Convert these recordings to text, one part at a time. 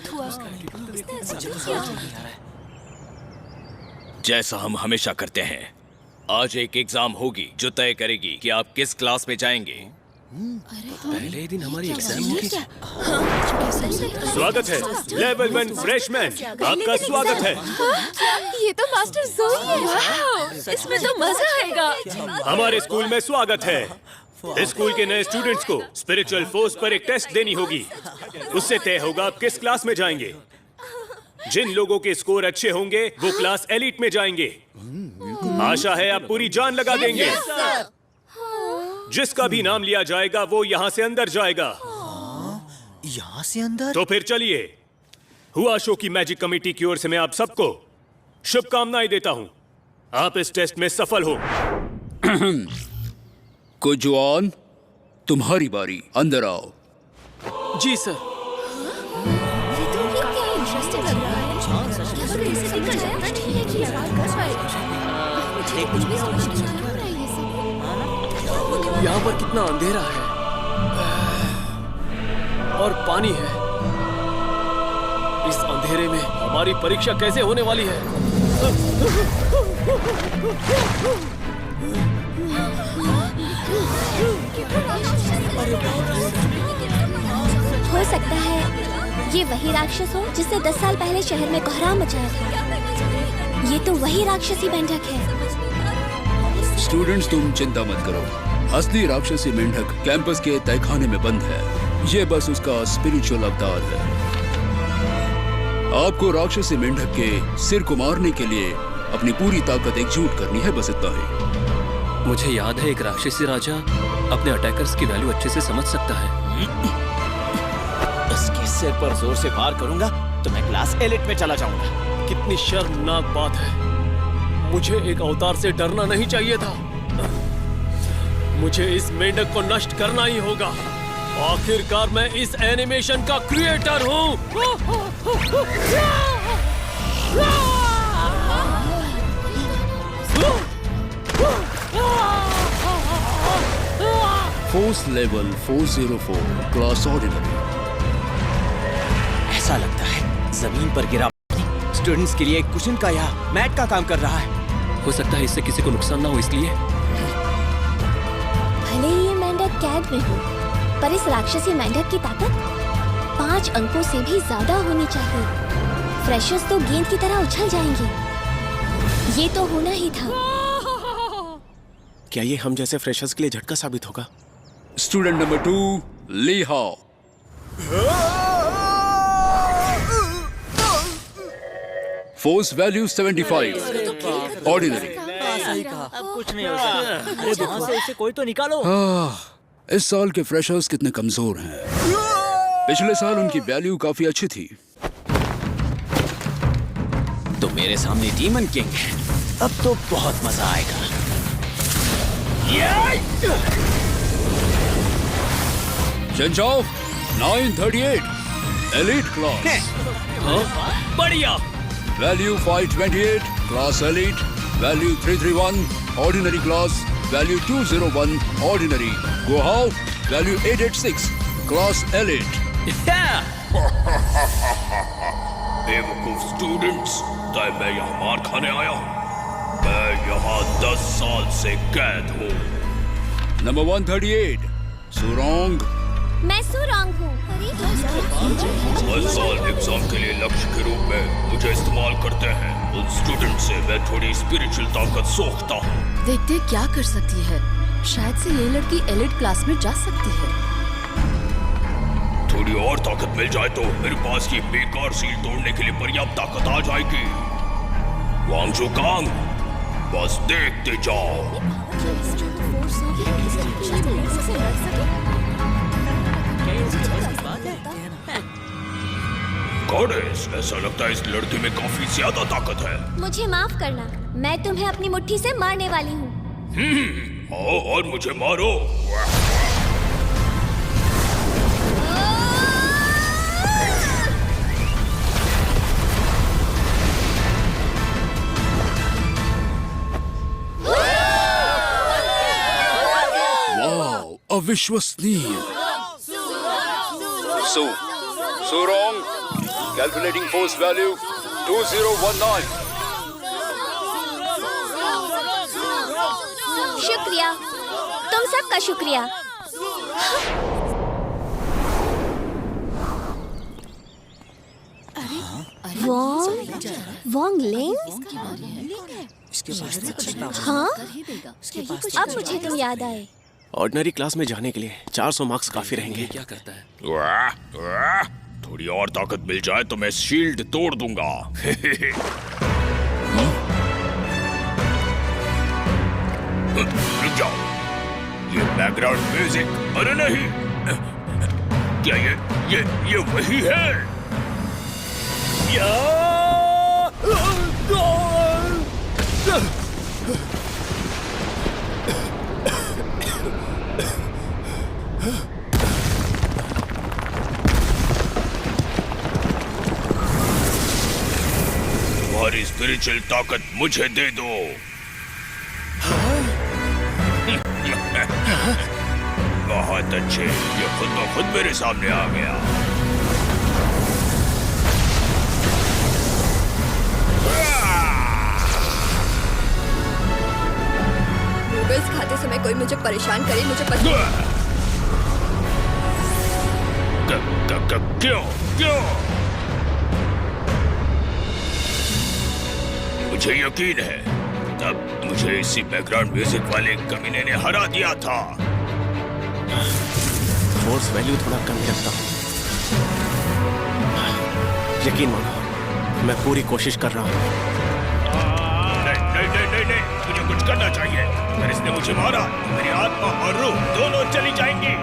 गलत हुआ। उसने ऐसा क्यों किया? जैसा हम हमेशा करते हैं, आज एक एग्जाम होगी जो तय करेगी कि आप किस क्लास में जाएंगे। पहले ही दिन हमारी एग्जाम होगी। स्वागत है लेवल 1 फ्रेशमैन, आपका स्वागत है। ये तो मास्टर ज़ोई है। इसमें तो मजा आएगा। हमारे स्कूल में स्वागत है। स्कूल के नए स्टूडेंट्स को स्पिरिचुअल फोर्स पर एक टेस्ट देनी होगी। उससे तय होगा आप किस क्लास में जाएंगे। जिन लोगों के स्कोर अच्छे होंगे वो क्लास एलिट में जाएंगे। आशा है आप पूरी जान लगा देंगे। जिसका भी नाम लिया जाएगा वो यहाँ से अंदर जाएगा। यहाँ से अंदर? तो फिर चलिए, हुआ शो की मैजिक कमेटी की ओर से मैं आप सबको शुभकामनाएं देता हूँ। आप इस टेस्ट में सफल हो। कुजवान, तुम्हारी बारी, अंदर आओ। जी सर। इंटरेस्टिंग लग रहा है। इसे निकल जाए ठीक है कि आवाज कर पाए। मुझे कुछ भी समझ नहीं आ रहा है ये सब। यहाँ पर कितना अंधेरा है और पानी है। इस अंधेरे में हमारी परीक्षा कैसे होने वाली है? हो सकता है ये वही राक्षस हो जिसने 10 साल पहले शहर में कोहराम मचाया था। ये तो वही राक्षसी मेंढक है। स्टूडेंट्स, तुम चिंता मत करो। असली राक्षसी मेंढक कैंपस के तहखाने में बंद है। ये बस उसका स्पिरिचुअल अवतार है। आपको राक्षसी मेंढक के सिर को मारने के लिए अपनी पूरी ताकत एकजुट करनी है, बस इतना ही। मुझे याद है एक राक्षसी राजा अपने अटैकर्स की वैल्यू अच्छे से समझ सकता है। इसके सिर पर जोर से वार करूंगा तो मैं क्लास एलिट में चला जाऊंगा। कितनी शर्मनाक बात है। मुझे एक अवतार से डरना नहीं चाहिए था। मुझे इस मेंढक को नष्ट करना ही होगा। आखिरकार मैं इस एनिमेशन का क्रिएटर हूँ। Force level 404, class ordinary. ऐसा लगता है जमीन पर गिरा स्टूडेंट्स के लिए एक कुशन का या मैट का काम कर रहा है। हो सकता है इससे किसी को नुकसान ना हो, इसलिए। भले ही ये मेंढक कैद में हो, पर इस राक्षसी मेंढक की ताकत 5 अंकों से भी ज्यादा होनी चाहिए। फ्रेशर्स तो गेंद की तरह उछल जाएंगे। ये तो होना ही था। क्या ये हम जैसे फ्रेशर्स के लिए झटका साबित होगा? स्टूडेंट नंबर 2, ली हाओ। Force value 75, ordinary. अब कुछ नहीं हो सकता। अरे वहाँ से इसे कोई तो निकालो। इस साल के फ्रेशर्स कितने कमजोर हैं। पिछले साल उनकी वैल्यू काफी अच्छी थी। तो मेरे सामने डीमन किंग है। अब तो बहुत मजा आएगा। चेंजाओ 938, एलिट क्लास। बढ़िया। Value 528, class elite. Value 331, ordinary class. Value 201, ordinary. गोहाओ वैल्यू 886, क्लास एलिट। बेवकूफ स्टूडेंट्स, तय मैं यहाँ मार खाने आया हूँ। मैं यहाँ 10 साल से कैद हूँ। नंबर 138, सुरोंग। मैं सुरोंग हूँ। हर साल एग्जाम के लिए लक्ष्य के रूप में मुझे इस्तेमाल करते हैं। उन स्टूडेंट से मैं थोड़ी स्पिरिचुअल ताकत सोखता हूँ। देखते क्या कर सकती है। शायद से ये लड़की एलिट क्लास में जा सकती है। थोड़ी और ताकत मिल जाए तो मेरे पास ये बेकार सील तोड़ने के लिए पर्याप्त ताकत आ जाएगी। वांगजू कांग, बस देखते जाओ। गॉडेस, ऐसा लगता है इस लड़की में काफी ज्यादा ताकत है। मुझे माफ करना, मैं तुम्हें अपनी मुट्ठी से मारने वाली हूँ। आओ और मुझे मारो। वाओ, अविश्वसनीय। सुरोंग, कैलकुलेटिंग फोर्स वैल्यू 2019। शुक्रिया, तुम सबका शुक्रिया। वॉन्ग लेन? हाँ, अब मुझे तुम याद आए। ऑर्डिनरी क्लास में जाने के लिए 400 मार्क्स काफी रहेंगे। क्या करता है? वाह, वाह, थोड़ी और ताकत मिल जाए तो मैं शील्ड तोड़ दूंगा। रुक जाओ, ये बैकग्राउंड म्यूजिक, अरे नहीं, क्या ये वही है? तुम्हारी स्पिरिचुअल ताकत मुझे दे दो। बहुत अच्छे, ये खुद ब खुद मेरे सामने आ गया। नूडल्स खाते समय कोई मुझे परेशान करे, मुझे पसंद। क्यों? मुझे यकीन है तब मुझे इसी बैकग्राउंड म्यूजिक वाले कमीने ने हरा दिया था। फोर्स वैल्यू थोड़ा कम ही रखता हूँ। यकीन मानो, मैं पूरी कोशिश कर रहा हूँ। नहीं, मुझे कुछ करना चाहिए। अगर इसने मुझे मारा तो मेरी आत्मा और रूह दोनों चली जाएंगी।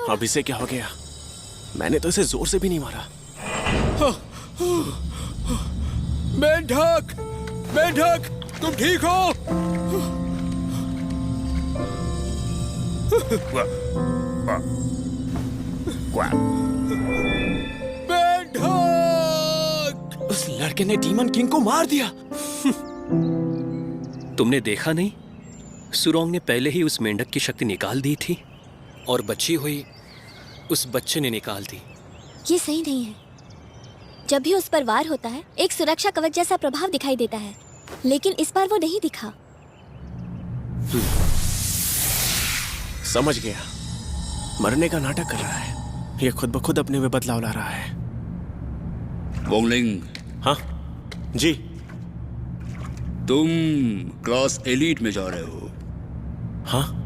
अब इसे क्या हो गया? मैंने तो इसे जोर से भी नहीं मारा। मेंढक, मेंढक, तुम ठीक हो? मेंढक! उस लड़के ने डीमन किंग को मार दिया। तुमने देखा नहीं? सुरोंग ने पहले ही उस मेंढक की शक्ति निकाल दी थी और बची हुई उस बच्चे ने निकाल दी। ये सही नहीं है। जब भी उस पर वार होता है, एक सुरक्षा कवच जैसा प्रभाव दिखाई देता है, लेकिन इस बार वो नहीं दिखा। समझ गया, मरने का नाटक कर रहा है। ये खुद ब खुद अपने में बदलाव ला रहा है। वोंगलिंग, हाँ जी। तुम क्लास एलीट में जा रहे हो। हाँ,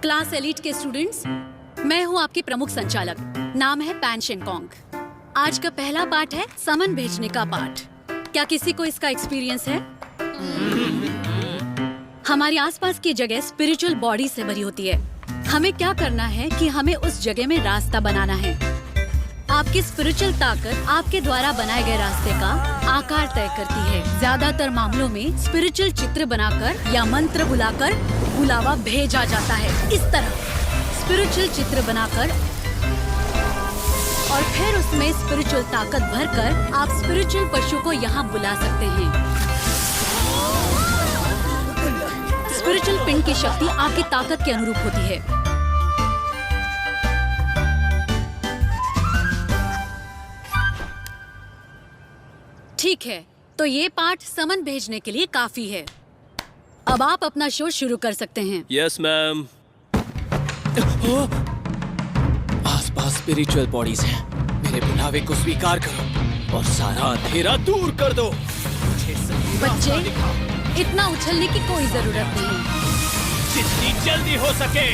क्लास एलीट के स्टूडेंट्स, मैं हूँ आपकी प्रमुख संचालक। नाम है पैन शेंगकोंग। आज का पहला पाठ है समन भेजने का पाठ। क्या किसी को इसका एक्सपीरियंस है? हमारी आसपास की जगह स्पिरिचुअल बॉडी से भरी होती है। हमें क्या करना है कि हमें उस जगह में रास्ता बनाना है। आपकी स्पिरिचुअल ताकत आपके द्वारा बनाए गए रास्ते का आकार तय करती है। ज्यादातर मामलों में स्पिरिचुअल चित्र बनाकर या मंत्र बुलाकर बुलावा भेजा जाता है। इस तरह स्पिरिचुअल चित्र बनाकर और फिर उसमें स्पिरिचुअल ताकत भरकर आप स्पिरिचुअल पशु को यहाँ बुला सकते हैं। स्पिरिचुअल पिंड की शक्ति आपकी ताकत के अनुरूप होती है। ठीक है, तो ये पाठ समन भेजने के लिए काफी है। अब आप अपना शो शुरू कर सकते हैं। Yes ma'am. आसपास स्पिरिचुअल बॉडीज हैं। मेरे बुलावे को स्वीकार करो और सारा अंधेरा दूर कर दो। बच्चे, इतना उछलने की कोई जरूरत नहीं। जितनी जल्दी हो सके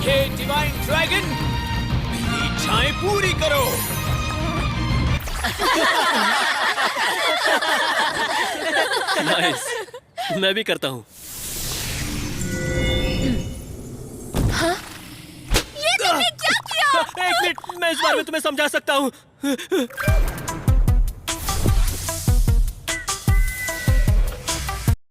हे डिवाइन ड्रैगन, मेरी इच्छाएं पूरी करो। नाइस, मैं भी करता हूँ। ये तुमने क्या किया? एक मिनट, मैं इस बारे में तुम्हें समझा सकता हूँ।